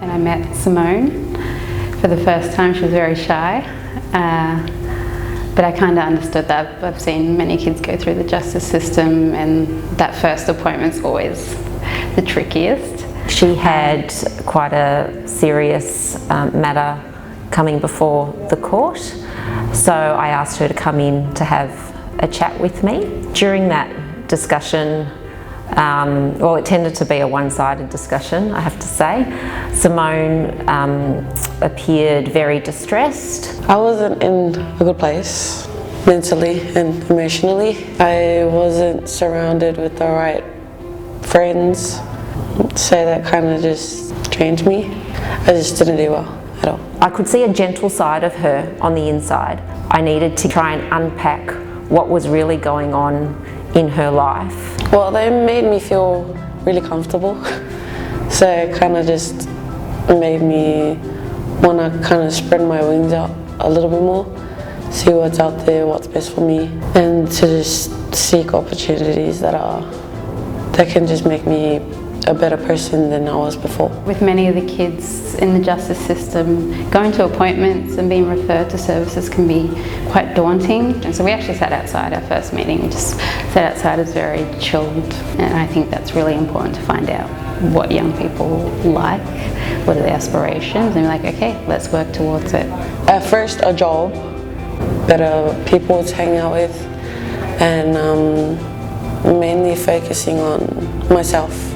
And I met Simone for the first time. She was very shy, but I kind of understood that. I've seen many kids go through the justice system, and that first appointment's always the trickiest. She had quite a serious matter coming before the court, so I asked her to come in to have a chat with me. During that discussion, well, it tended to be a one-sided discussion, I have to say. Simone appeared very distressed. I wasn't in a good place, mentally and emotionally. I wasn't surrounded with the right friends, so that kind of just drained me. I just didn't do well at all. I could see a gentle side of her on the inside. I needed to try and unpack what was really going on in her life. Well, they made me feel really comfortable, so it kind of just made me want to kind of spread my wings out a little bit more, see what's out there, what's best for me, and to just seek opportunities that can just make me a better person than I was before. With many of the kids in the justice system, going to appointments and being referred to services can be quite daunting. And so we actually sat outside our first meeting. We just sat outside as very chilled. And I think that's really important to find out what young people like, what are their aspirations, and be like, okay, let's work towards it. At first, a job, better people to hang out with, and mainly focusing on myself.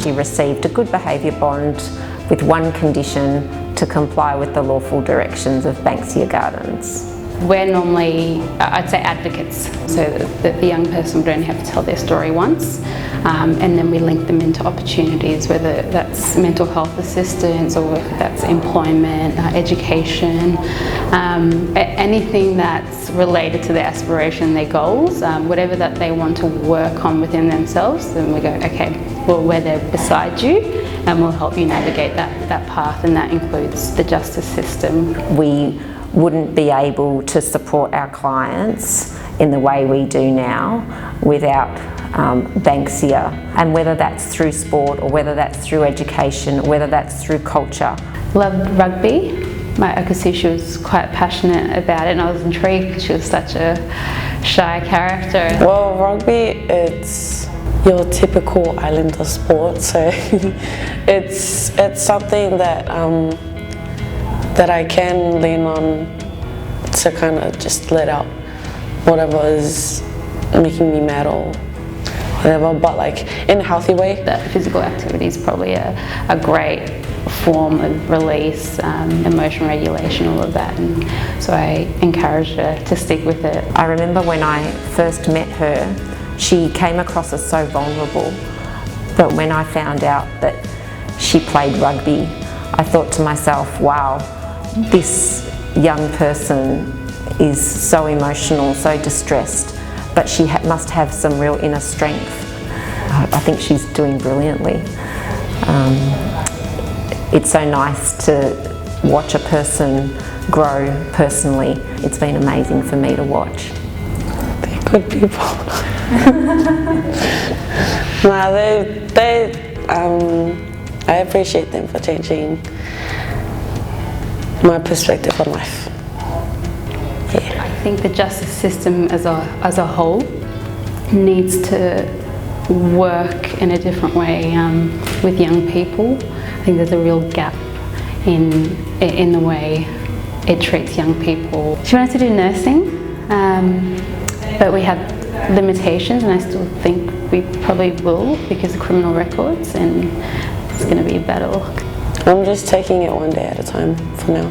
She received a good behaviour bond with one condition: to comply with the lawful directions of Banksia Gardens. We're normally, I'd say, advocates, so that the young person would only have to tell their story once, and then we link them into opportunities, whether that's mental health assistance or whether that's employment, education, anything that's related to their aspiration, their goals, whatever that they want to work on within themselves. Then we go, okay, well, we're there beside you and we'll help you navigate that path, and that includes the justice system. We wouldn't be able to support our clients in the way we do now without Banksia, and whether that's through sport or whether that's through education or whether that's through culture. Loved rugby. I could see she was quite passionate about it, and I was intrigued because she was such a shy character. Well, rugby, it's your typical islander sport, so it's something that I can lean on to kind of just let out whatever is making me mad or whatever, but like in a healthy way. That physical activity is probably a great form of release, emotion regulation, all of that, and so I encourage her to stick with it. I remember when I first met her, she came across as so vulnerable, but when I found out that she played rugby, I thought to myself, wow, this young person is so emotional, so distressed, but she must have some real inner strength. I think she's doing brilliantly. It's so nice to watch a person grow personally. It's been amazing for me to watch. They're good people. I appreciate them for changing my perspective on life. Yeah. I think the justice system as a whole needs to work in a different way with young people. I think there's a real gap in the way it treats young people. She wanted to do nursing, but we had limitations, and I still think we probably will because of criminal records, and it's going to be a battle. I'm just taking it one day at a time for now.